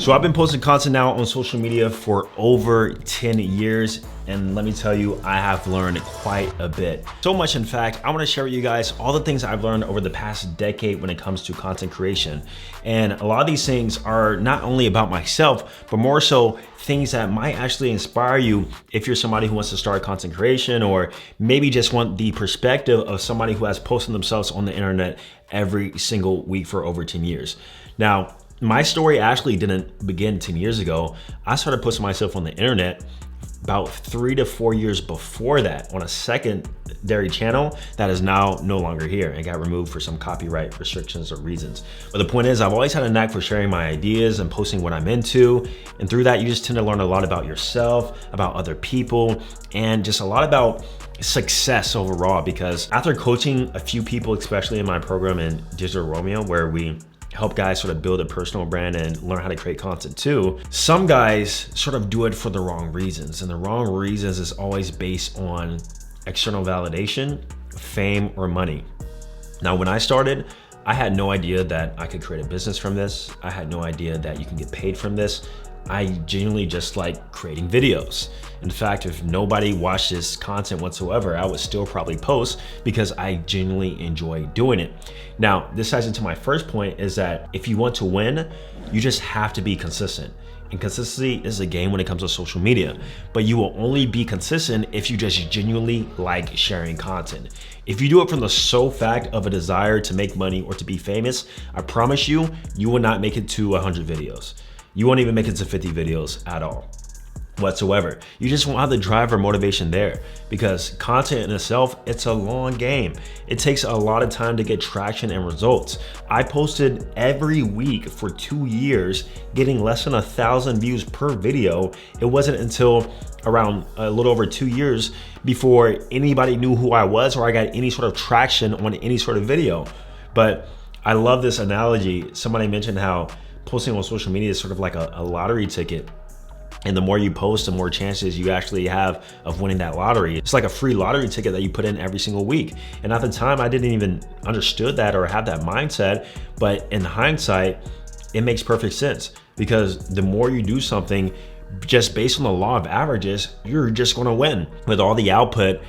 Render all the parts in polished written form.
So I've been posting content now on social media for over 10 years. And let me tell you, I have learned quite a bit. So much, in fact, I wanna share with you guys all the things I've learned over the past decade when it comes to content creation. And a lot of these things are not only about myself, but more so things that might actually inspire you if you're somebody who wants to start content creation, or maybe just want the perspective of somebody who has posted themselves on the internet every single week for over 10 years. Now, my story actually didn't begin 10 years ago. I started posting myself on the internet about 3 to 4 years before that on a secondary channel that is now no longer here and got removed for some copyright restrictions or reasons. But the point is, I've always had a knack for sharing my ideas and posting what I'm into. And through that, you just tend to learn a lot about yourself, about other people, and just a lot about success overall. Because after coaching a few people, especially in my program in Digital Romeo, where we help guys sort of build a personal brand and learn how to create content too, some guys sort of do it for the wrong reasons. And the wrong reasons is always based on external validation, fame, or money. Now, when I started, I had no idea that I could create a business from this. I had no idea that you can get paid from this. I genuinely just like creating videos. In fact, if nobody watched this content whatsoever, I would still probably post because I genuinely enjoy doing it. Now, this ties into my first point, is that if you want to win, you just have to be consistent. And consistency is a game when it comes to social media, but you will only be consistent if you just genuinely like sharing content. If you do it from the sole fact of a desire to make money or to be famous, I promise you, you will not make it to 100 videos. You won't even make it to 50 videos at all whatsoever. You just won't have the drive or motivation there, because content in itself, it's a long game. It takes a lot of time to get traction and results. I posted every week for 2 years, getting less than 1,000 views per video. It wasn't until around a little over 2 years before anybody knew who I was or I got any sort of traction on any sort of video. But I love this analogy. Somebody mentioned how posting on social media is sort of like a lottery ticket. And the more you post, the more chances you actually have of winning that lottery. It's like a free lottery ticket that you put in every single week. And at the time, I didn't even understood that or have that mindset. But in hindsight, it makes perfect sense, because the more you do something just based on the law of averages, you're just gonna win. With all the output,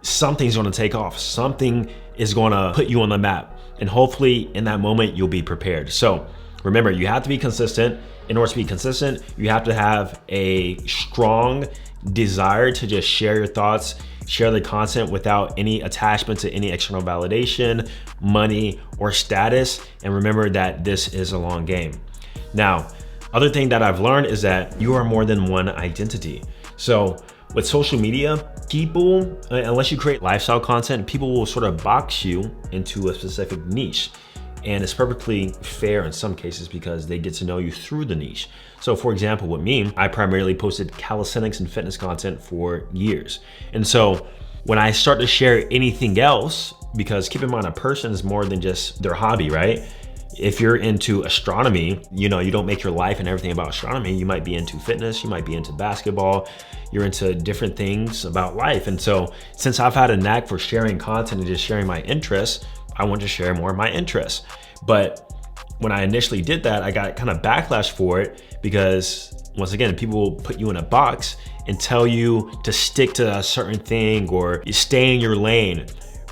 something's gonna take off. Something is gonna put you on the map. And hopefully in that moment, you'll be prepared. So remember, you have to be consistent. In order to be consistent, you have to have a strong desire to just share your thoughts, share the content without any attachment to any external validation, money, or status. And remember that this is a long game. Now, other thing that I've learned is that you are more than one identity. So with social media, people, unless you create lifestyle content, people will sort of box you into a specific niche. And it's perfectly fair in some cases because they get to know you through the niche. So for example, with me, I primarily posted calisthenics and fitness content for years. And so when I start to share anything else, because keep in mind, a person is more than just their hobby, right? If you're into astronomy, you don't make your life and everything about astronomy. You might be into fitness, you might be into basketball, you're into different things about life. And so since I've had a knack for sharing content and just sharing my interests, I want to share more of my interests. But when I initially did that, I got kind of backlash for it, because once again, people will put you in a box and tell you to stick to a certain thing or you stay in your lane.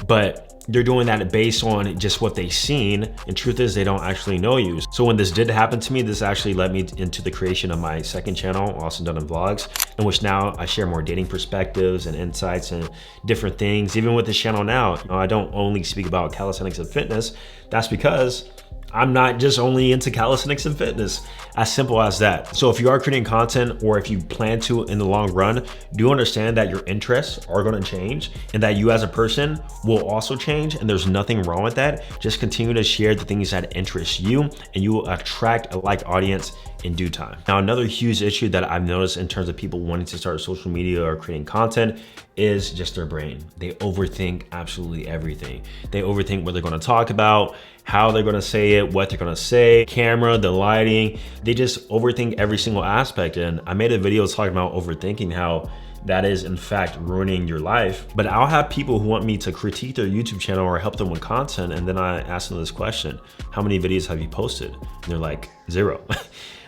But they're doing that based on just what they've seen. And truth is, they don't actually know you. So when this did happen to me, this actually led me into the creation of my second channel, Austin Dunham Vlogs, in which now I share more dating perspectives and insights and different things. Even with this channel now, I don't only speak about calisthenics and fitness. That's because I'm not just only into calisthenics and fitness, as simple as that. So if you are creating content, or if you plan to in the long run, do understand that your interests are gonna change and that you as a person will also change, and there's nothing wrong with that. Just continue to share the things that interest you, and you will attract a like audience in due time. Now, another huge issue that I've noticed in terms of people wanting to start social media or creating content is just their brain. They overthink absolutely everything. They overthink what they're gonna talk about, how they're gonna say it, what they're gonna say, camera, the lighting. They just overthink every single aspect. And I made a video talking about overthinking, how that is in fact ruining your life. But I'll have people who want me to critique their YouTube channel or help them with content, and then I ask them this question: how many videos have you posted? And they're like, 0.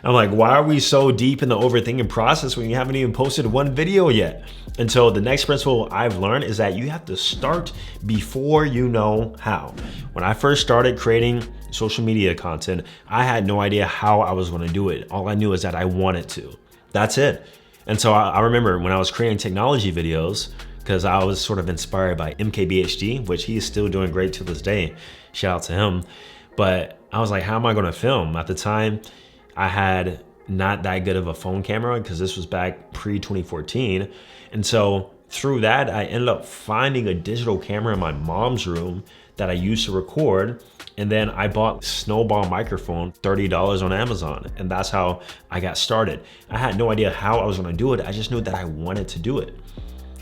I'm like, why are we so deep in the overthinking process when you haven't even posted one video yet? And so the next principle I've learned is that you have to start before you know how. When I first started creating social media content, I had no idea how I was gonna do it. All I knew is that I wanted to. That's it. And so I remember when I was creating technology videos, because I was sort of inspired by MKBHD, which he is still doing great to this day. Shout out to him. But I was like, how am I gonna film? At the time, I had not that good of a phone camera because this was back pre-2014. And so through that, I ended up finding a digital camera in my mom's room that I used to record. And then I bought Snowball microphone, $30 on Amazon. And that's how I got started. I had no idea how I was gonna do it. I just knew that I wanted to do it.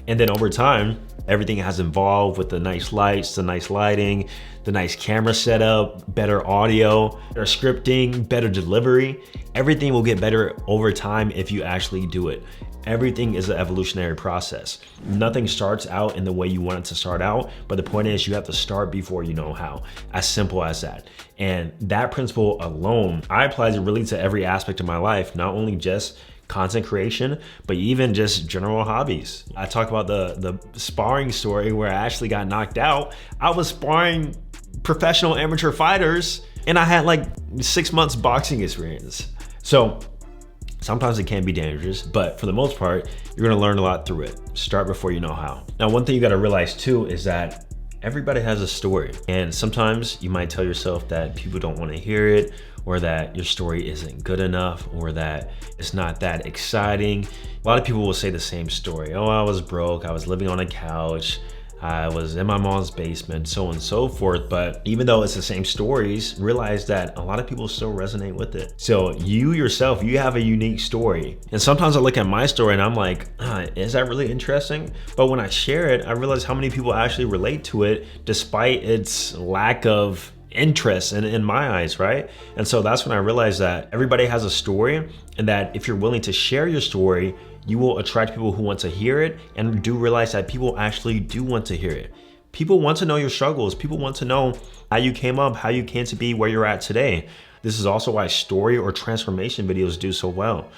And then over time, everything has evolved with the nice lights, the nice lighting, the nice camera setup, better audio, better scripting, better delivery. Everything will get better over time if you actually do it. Everything is an evolutionary process. Nothing starts out in the way you want it to start out, but the point is you have to start before you know how. As simple as that. And that principle alone, I apply it really to every aspect of my life, not only just content creation, but even just general hobbies. I talk about the sparring story where I actually got knocked out. I was sparring professional amateur fighters and I had like 6 months boxing experience. So sometimes it can be dangerous, but for the most part, you're gonna learn a lot through it. Start before you know how. Now, one thing you gotta realize too is that everybody has a story. And sometimes you might tell yourself that people don't wanna hear it, or that your story isn't good enough, or that it's not that exciting. A lot of people will say the same story. Oh, I was broke, I was living on a couch, I was in my mom's basement, so on and so forth. But even though it's the same stories, realize that a lot of people still resonate with it. So you yourself, you have a unique story. And sometimes I look at my story and I'm like, is that really interesting? But when I share it, I realize how many people actually relate to it despite its lack of interest in my eyes, right? And so that's when I realized that everybody has a story, and that if you're willing to share your story, you will attract people who want to hear it, and do realize that people actually do want to hear it. People want to know your struggles. People want to know how you came up, how you came to be where you're at today. This is also why story or transformation videos do so well.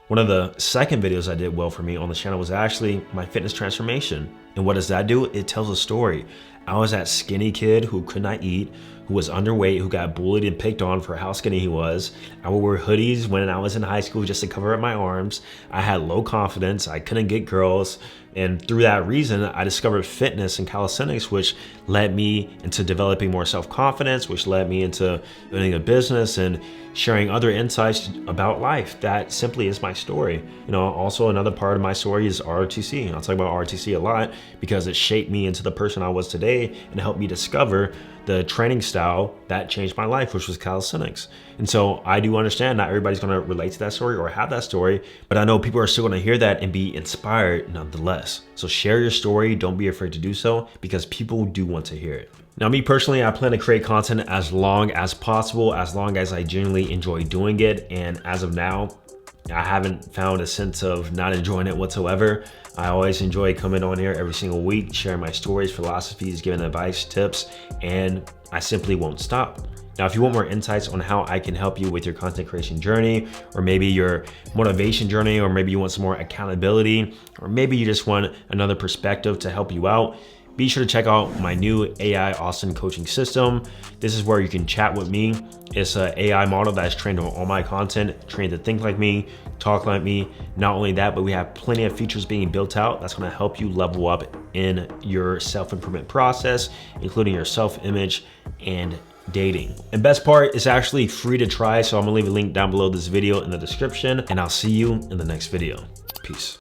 One of the second videos I did well for me on the channel was actually my fitness transformation. And what does that do? It tells a story. I was that skinny kid who could not eat, who was underweight, who got bullied and picked on for how skinny he was. I would wear hoodies when I was in high school just to cover up my arms. I had low confidence. I couldn't get girls. And through that reason, I discovered fitness and calisthenics, which led me into developing more self-confidence, which led me into building a business and sharing other insights about life. That simply is my story. You know, also another part of my story is ROTC. I'll talk about ROTC a lot because it shaped me into the person I was today and helped me discover the training style that changed my life, which was calisthenics. And so I do understand not everybody's gonna relate to that story or have that story, but I know people are still gonna hear that and be inspired nonetheless. So share your story, don't be afraid to do so, because people do want to hear it. Now, me personally, I plan to create content as long as possible, as long as I genuinely enjoy doing it. And as of now, I haven't found a sense of not enjoying it whatsoever. I always enjoy coming on here every single week, sharing my stories, philosophies, giving advice, tips, and I simply won't stop. Now, if you want more insights on how I can help you with your content creation journey, or maybe your motivation journey, or maybe you want some more accountability, or maybe you just want another perspective to help you out, be sure to check out my new AI Austin coaching system. This is where you can chat with me. It's an AI model that's trained on all my content, trained to think like me, talk like me. Not only that, but we have plenty of features being built out that's gonna help you level up in your self-improvement process, including your self-image and dating. And best part, it's actually free to try, so I'm gonna leave a link down below this video in the description, and I'll see you in the next video. Peace.